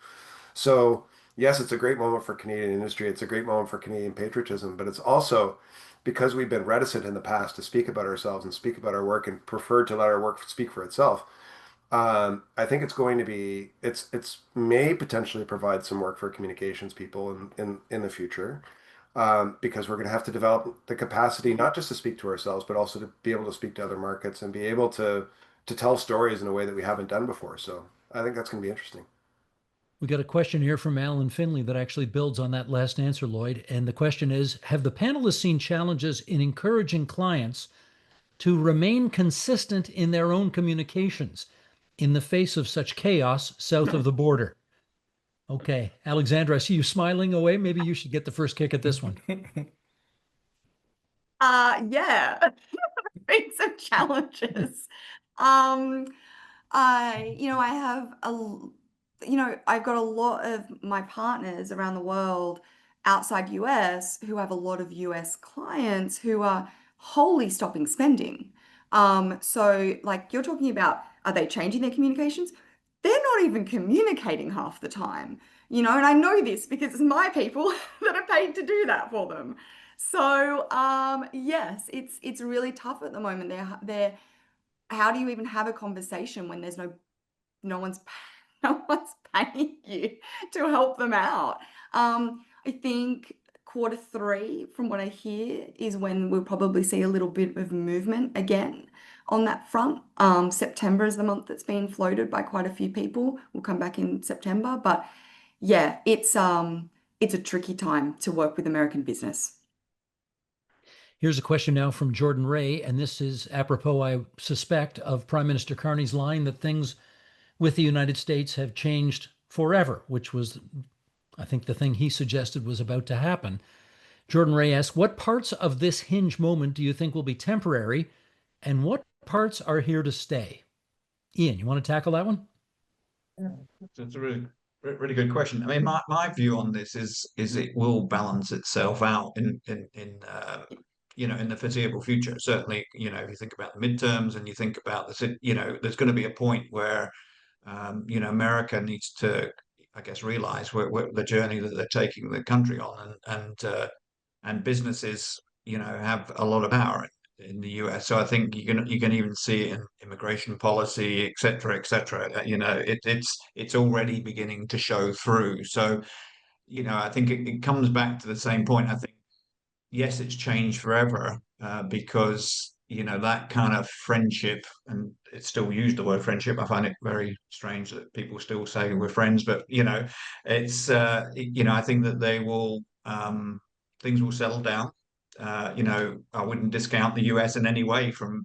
E: So yes, it's a great moment for Canadian industry. It's a great moment for Canadian patriotism, but it's also because we've been reticent in the past to speak about ourselves and speak about our work and preferred to let our work speak for itself. I think it's may potentially provide some work for communications people in the future. Because we're going to have to develop the capacity not just to speak to ourselves, but also to be able to speak to other markets and be able to tell stories in a way that we haven't done before. So I think that's going to be interesting.
A: We got a question here from Alan Finley that actually builds on that last answer, Lloyd. And the question is, have the panelists seen challenges in encouraging clients to remain consistent in their own communications in the face of such chaos south of the border? Okay, Alexandra, I see you smiling away. Maybe you should get the first kick at this one.
C: Yeah, been some challenges. I have I've got a lot of my partners around the world outside US who have a lot of US clients who are wholly stopping spending. So like you're talking about, are they changing their communications? They're not even communicating half the time, and I know this because it's my people that are paid to do that for them. So, yes, it's really tough at the moment. They're how do you even have a conversation when there's no one's no one's paying you to help them out? I think quarter 3, from what I hear, is when we'll probably see a little bit of movement again on that front. September is the month that's been floated by quite a few people. We'll come back in September, but yeah, it's a tricky time to work with American business.
A: Here's a question now from Jordan Ray, and this is apropos, I suspect, of Prime Minister Carney's line that things with the United States have changed forever, which was, I think, the thing he suggested was about to happen. Jordan Ray asks, what parts of this hinge moment do you think will be temporary, and what parts are here to stay? Iain, you want to tackle that one?
B: It's a really good question. I mean, my view on this is it will balance itself out in the foreseeable future. Certainly, if you think about the midterms and you think about there's going to be a point where America needs to, I guess, realize the journey that they're taking the country on, and businesses, have a lot of power in the US. So I think you can even see it in immigration policy, et cetera, et cetera. It's already beginning to show through. So, I think it comes back to the same point. I think, yes, it's changed forever, because that kind of friendship, and it's still used, the word friendship. I find it very strange that people still say we're friends, but it's I think that things will settle down. I wouldn't discount the US in any way from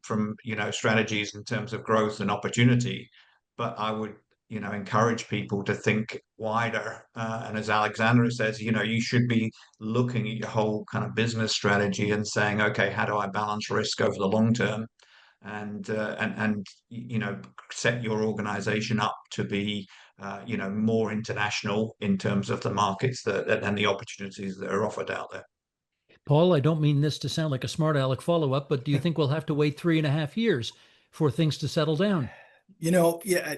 B: strategies in terms of growth and opportunity, but I would encourage people to think wider. And as Alexandra says, you should be looking at your whole kind of business strategy and saying, okay, how do I balance risk over the long term, and set your organization up to be more international in terms of the markets and the opportunities that are offered out there.
A: Paul, I don't mean this to sound like a smart aleck follow-up, but do you think we'll have to wait 3.5 years for things to settle down?
D: Yeah.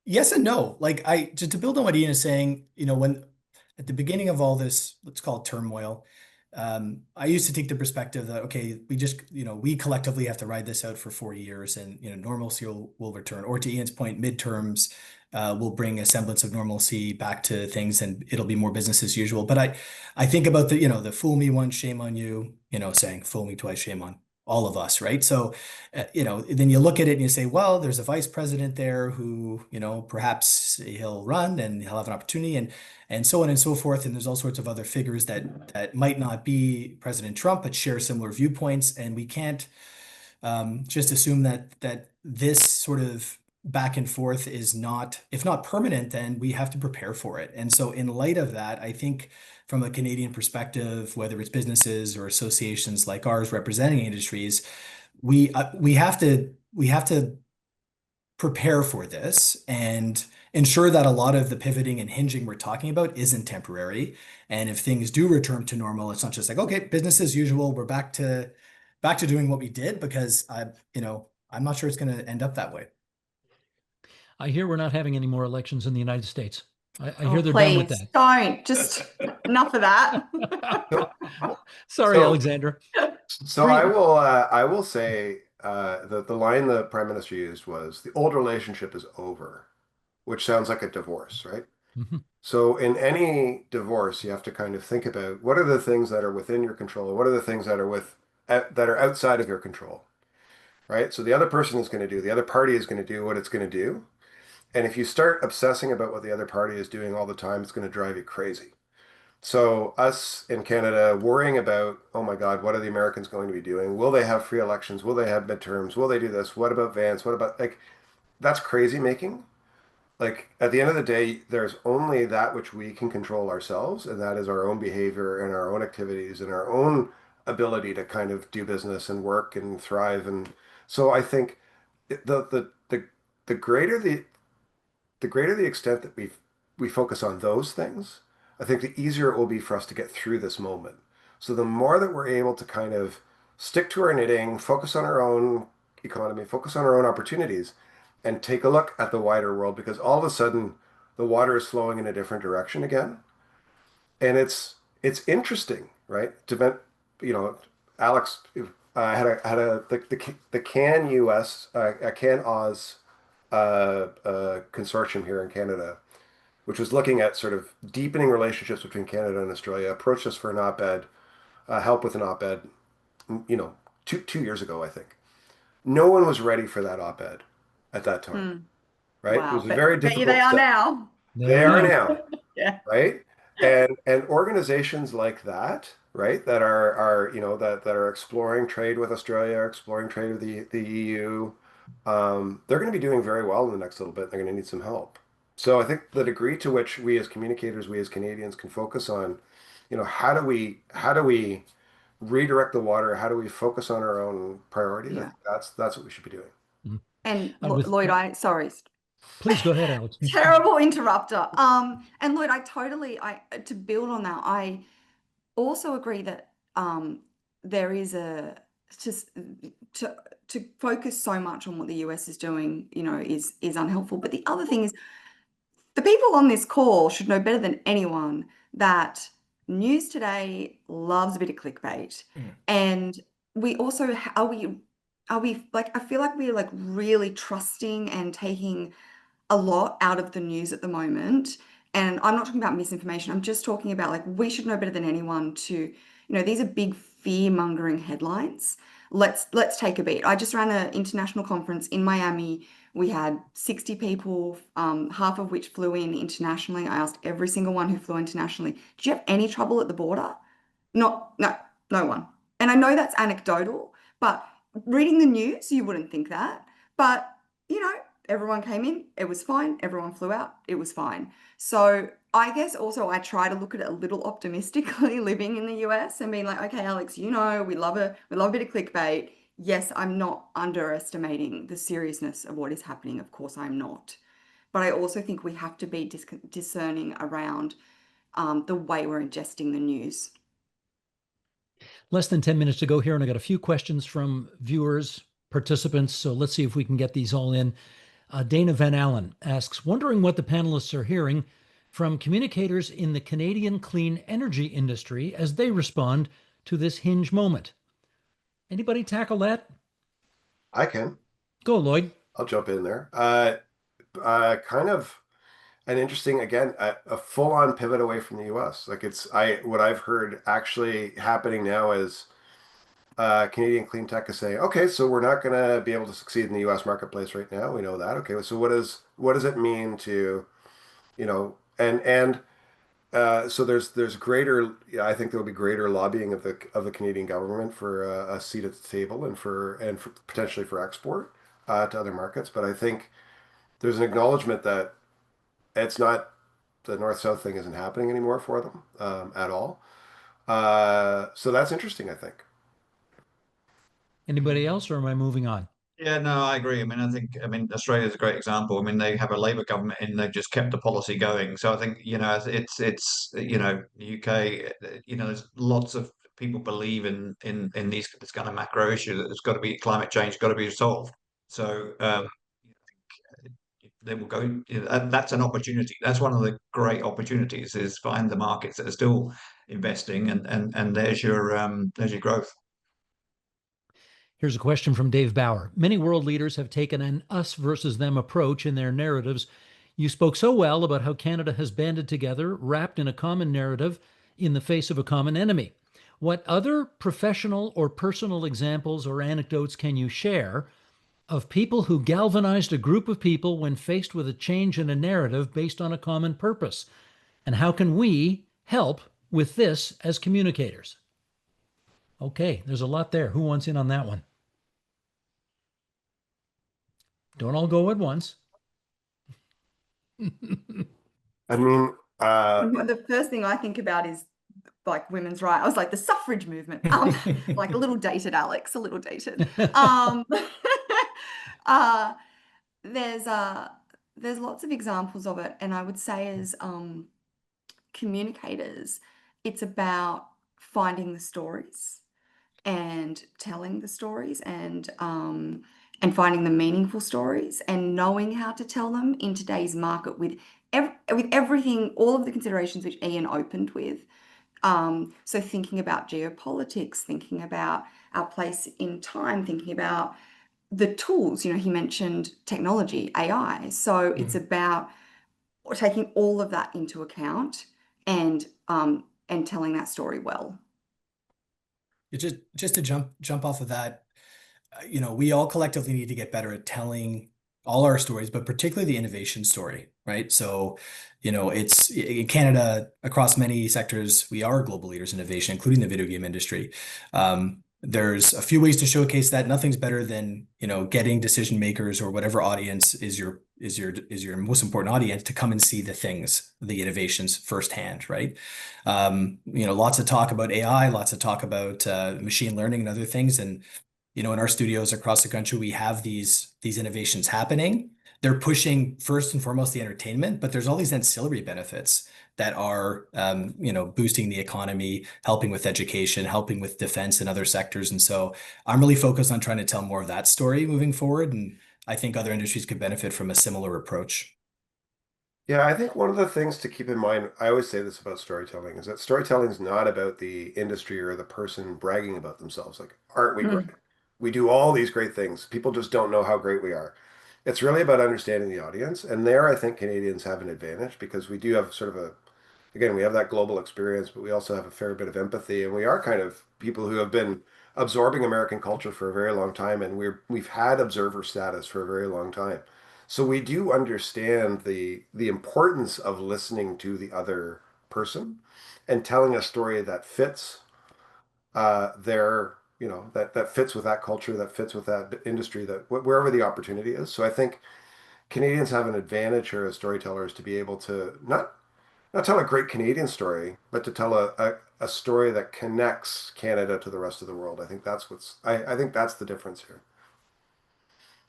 D: Yes and no. Like just to build on what Iain is saying, when at the beginning of all this, let's call it turmoil, I used to take the perspective that, okay, we collectively have to ride this out for 4 years, and normalcy will return. Or to Ian's point, midterms will bring a semblance of normalcy back to things, and it'll be more business as usual. But I think about the fool me once, shame on you, saying fool me twice, shame on all of us, right? So, then you look at it and you say, well, there's a vice president there who, perhaps he'll run and he'll have an opportunity, and so on and so forth. And there's all sorts of other figures that might not be President Trump, but share similar viewpoints. And we can't just assume that this sort of back and forth is not, if not permanent, then we have to prepare for it. And so in light of that, I think from a Canadian perspective, whether it's businesses or associations like ours representing industries, we have to prepare for this and ensure that a lot of the pivoting and hinging we're talking about isn't temporary. And if things do return to normal, it's not just like, okay, business as usual, we're back to doing what we did, because I'm not sure it's going to end up that way.
A: I hear we're not having any more elections in the United States. I hear they're
C: please,
A: done with that.
C: don't. Just enough of that.
A: Sorry, Alexandra.
E: So I will say that the line the Prime Minister used was, the old relationship is over, which sounds like a divorce, right?
A: Mm-hmm.
E: So in any divorce, you have to kind of think about what are the things that are within your control, and what are the things that are outside of your control, right? So the other person is going to do, the other party is going to do what it's going to do. And if you start obsessing about what the other party is doing all the time, it's going to drive you crazy. So us in Canada worrying about, oh my God, what are the Americans going to be doing? Will they have free elections? Will they have midterms? Will they do this? What about Vance? What about like that's crazy making. Like at the end of the day, there's only that which we can control ourselves, and that is our own behavior and our own activities and our own ability to kind of do business and work and thrive. And so I think the greater the greater the extent that we focus on those things, I think the easier it will be for us to get through this moment. So the more that we're able to kind of stick to our knitting, focus on our own economy, focus on our own opportunities, and take a look at the wider world, because all of a sudden the water is flowing in a different direction again, and it's interesting, right? You know, Alex the Can US Can Oz consortium here in Canada, which was looking at sort of deepening relationships between Canada and Australia, approached us for an op-ed, help with an op-ed, you know, two years ago, I think. No one was ready for that op-ed at that time,
C: Hmm.
E: right? It
C: Wow.
E: was a very
C: Bet you
E: difficult
C: they are
E: step.
C: now.
E: They are now,
C: Yeah.
E: right? And organizations like that, right, that are you know that are exploring trade with Australia, exploring trade with the EU, they're going to be doing very well in the next little bit. They're going to need some help. So I think the degree to which we as communicators, we as Canadians can focus on, you know, how do we redirect the water? How do we focus on our own priorities? I
C: Yeah.
E: think that's what we should be doing.
A: Mhm.
C: And
A: With
C: Lloyd, sorry,
A: please go ahead, Alex.
C: terrible interrupter. And Lloyd, to build on that, I also agree that there is just to focus so much on what the US is doing, you know, is unhelpful. But the other thing is the people on this call should know better than anyone that news today loves a bit of clickbait. And we also are we like I feel like we're like really trusting and taking a lot out of the news at the moment. And I'm not talking about misinformation. I'm just talking about like we should know better than anyone to, you know, these are big fear-mongering headlines. Let's take a beat. I just ran an international conference in Miami. We had 60 people, half of which flew in internationally. I asked every single one who flew internationally, did you have any trouble at the border? No, no one. And I know that's anecdotal, but reading the news, you wouldn't think that. But, you know, everyone came in, it was fine. Everyone flew out, it was fine. So I guess also I try to look at it a little optimistically living in the US and being like, okay, Alex, you know, we love a bit of clickbait. Yes, I'm not underestimating the seriousness of what is happening. Of course, I'm not. But I also think we have to be discerning around the way we're ingesting the news.
A: Less than 10 minutes to go here, and I got a few questions from viewers, participants. So let's see if we can get these all in. Dana Van Allen asks, wondering what the panelists are hearing from communicators in the Canadian clean energy industry as they respond to this hinge moment. Anybody tackle that?
E: I can.
A: Go, Lloyd.
E: I'll jump in there. Kind of an interesting, again, a full-on pivot away from the US. Like what I've heard actually happening now is Canadian clean tech is saying, okay, so we're not going to be able to succeed in the US marketplace right now. We know that. Okay, so what does it mean to, you know, and so there's greater, yeah, I think there will be greater lobbying of the Canadian government for a seat at the table and for potentially for export to other markets. But I think there's an acknowledgement that it's not the north-south thing isn't happening anymore for them at all. So that's interesting, I think.
A: Anybody else, or am I moving on?
B: Yeah, no, I agree. I mean, Australia's a great example. I mean, they have a Labour government and they've just kept the policy going. So I think, you know, it's you know, the UK, you know, there's lots of people believe in this kind of macro issue that there's got to be climate change, got to be solved. So they will go. You know, that's an opportunity. That's one of the great opportunities is find the markets that are still investing, and there's your growth.
A: Here's a question from Dave Bauer. Many world leaders have taken an us versus them approach in their narratives. You spoke so well about how Canada has banded together, wrapped in a common narrative in the face of a common enemy. What other professional or personal examples or anecdotes can you share of people who galvanized a group of people when faced with a change in a narrative based on a common purpose. And how can we help with this as communicators? Okay, there's a lot there. Who wants in on that one? Don't all go at once.
E: I mean,
C: The first thing I think about is like women's rights. I was like the suffrage movement. Like a little dated, Alex, a little dated. Uh, there's lots of examples of it, and I would say as communicators, it's about finding the stories and telling the stories and finding the meaningful stories and knowing how to tell them in today's market with everything, all of the considerations which Iain opened with. So thinking about geopolitics, thinking about our place in time, thinking about the tools, he mentioned technology, AI. So it's about taking all of that into account and telling that story well.
D: Just to jump off of that, we all collectively need to get better at telling all our stories, but particularly the innovation story, right? So, it's in Canada, across many sectors, we are global leaders in innovation, including the video game industry. There's a few ways to showcase that. Nothing's better than, getting decision makers or whatever audience is your most important audience to come and see the innovations firsthand, right? Lots of talk about AI, lots of talk about machine learning and other things. And in our studios across the country, we have these innovations happening. They're pushing first and foremost the entertainment, but there's all these ancillary benefits that are, boosting the economy, helping with education, helping with defense and other sectors. And so I'm really focused on trying to tell more of that story moving forward. And I think other industries could benefit from a similar approach.
E: yeah, I think one of the things to keep in mind, I always say this about storytelling, is that storytelling is not about the industry or the person bragging about themselves. Like, aren't we great? We do all these great things. People just don't know how great we are. It's really about understanding the audience. And there, I think Canadians have an advantage because we do have sort of again, we have that global experience, but we also have a fair bit of empathy. And we are kind of people who have been absorbing American culture for a very long time. And we've had observer status for a very long time. So we do understand the importance of listening to the other person and telling a story that fits their, that fits with that culture, that fits with that industry, that wherever the opportunity is. So I think Canadians have an advantage here as storytellers to be able to not tell a great Canadian story, but to tell a story that connects Canada to the rest of the world. I think that's I think that's the difference here.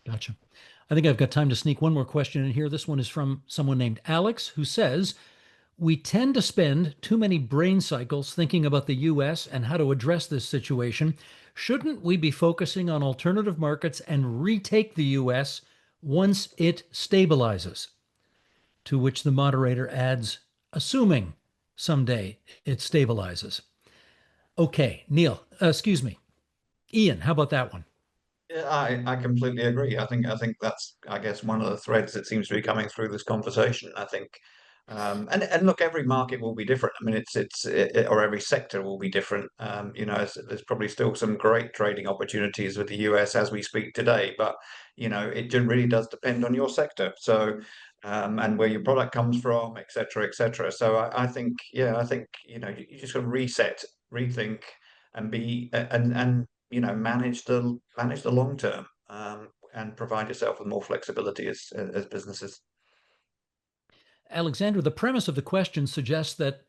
A: Gotcha. I think I've got time to sneak one more question in here. This one is from someone named Alex, who says, we tend to spend too many brain cycles thinking about the US and how to address this situation. Shouldn't we be focusing on alternative markets and retake the US once it stabilizes? To which the moderator adds, assuming someday it stabilizes. Okay, excuse me. Iain, how about that one?
B: Yeah, I completely agree. I think that's, I guess, one of the threads that seems to be coming through this conversation. I think, and look, every market will be different. I mean, or every sector will be different. There's probably still some great trading opportunities with the US as we speak today, but it really does depend on your sector. So, and where your product comes from, et cetera, et cetera. So I think, you just got to reset, rethink, and manage the long term, and provide yourself with more flexibility as businesses.
A: Alexandra, the premise of the question suggests that,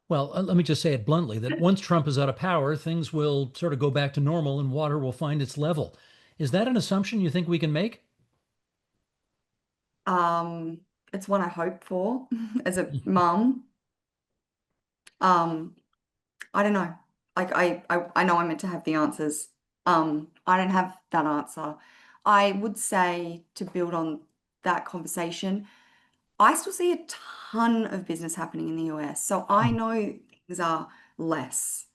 A: well, let me just say it bluntly, that once Trump is out of power, things will sort of go back to normal and water will find its level. Is that an assumption you think we can make?
C: It's one I hope for as a mum. I don't know. Like I know I'm meant to have the answers. I don't have that answer. I would say, to build on that conversation, I still see a ton of business happening in the US. So I know things are less,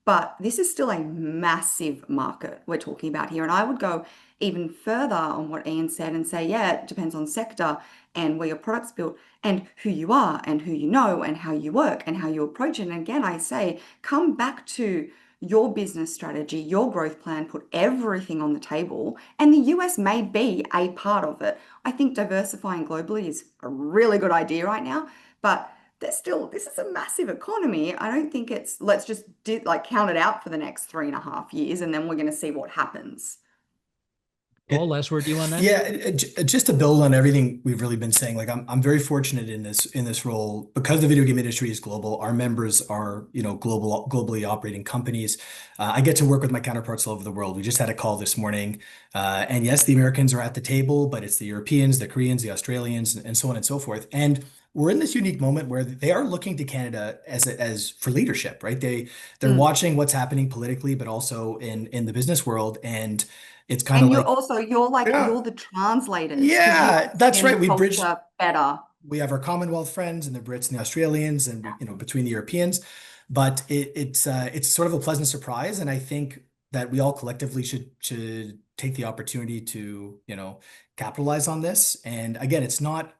C: but this is still a massive market we're talking about here. And I would go even further on what Iain said and say, yeah, it depends on sector and where your product's built and who you are and who you know and how you work and how you approach it. And again, I say, come back to your business strategy, your growth plan, put everything on the table, and the US may be a part of it. I think diversifying globally is a really good idea right now, but this is a massive economy. I don't think it's, let's just count it out for the next 3.5 years and then we're going to see what happens.
A: Paul, last word to you on that?
D: Yeah, just to build on everything we've really been saying, like I'm very fortunate in this role because the video game industry is global. Our members are, globally operating companies. I get to work with my counterparts all over the world. We just had a call this morning, and yes, the Americans are at the table, but it's the Europeans, the Koreans, the Australians, and so on and so forth. And we're in this unique moment where they are looking to Canada as for leadership, right? They're watching what's happening politically, but also in the business world, and it's kind of
C: And
D: like
C: you're the translators. 'cause you
D: yeah, that's right.
C: understand the culture better.
D: We have our Commonwealth friends and the Brits and the Australians and between the Europeans, but it's sort of a pleasant surprise, and I think that we all collectively should take the opportunity to capitalize on this. And again, it's not,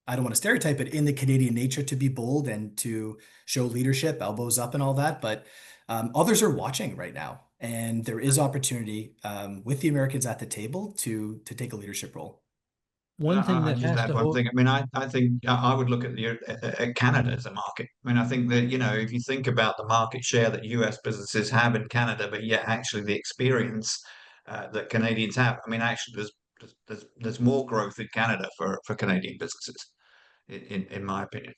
D: I don't want to stereotype it, in the Canadian nature to be bold and to show leadership, elbows up and all that, but others are watching right now. And there is opportunity with the Americans at the table to take a leadership role.
A: One thing
B: I
A: that
B: just
A: has
B: add
A: to
B: one thing. I mean, I think I would look at Canada as a market. I mean, I think that, if you think about the market share that US businesses have in Canada, but yet actually the experience that Canadians have, I mean, actually there's more growth in Canada for Canadian businesses, in my opinion.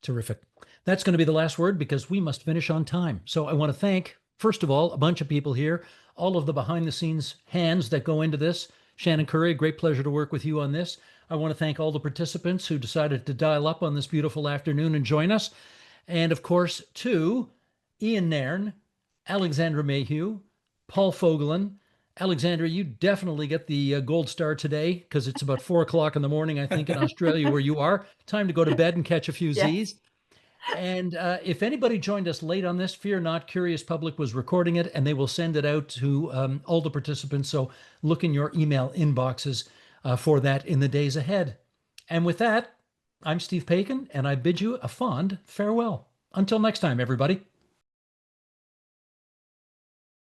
A: Terrific. That's going to be the last word because we must finish on time. So I want to thank, first of all, a bunch of people here, all of the behind the scenes hands that go into this. Shannon Curry, great pleasure to work with you on this. I want to thank all the participants who decided to dial up on this beautiful afternoon and join us. And of course, to Iain Nairn, Alexandra Mayhew, Paul Fogolin. Alexandra, you definitely get the gold star today because it's about 4 o'clock in the morning, I think, in Australia where you are. Time to go to bed and catch a few Z's. And if anybody joined us late on this, fear not, Curious Public was recording it and they will send it out to all the participants. So look in your email inboxes for that in the days ahead. And with that, I'm Steve Paikin and I bid you a fond farewell. Until next time, everybody.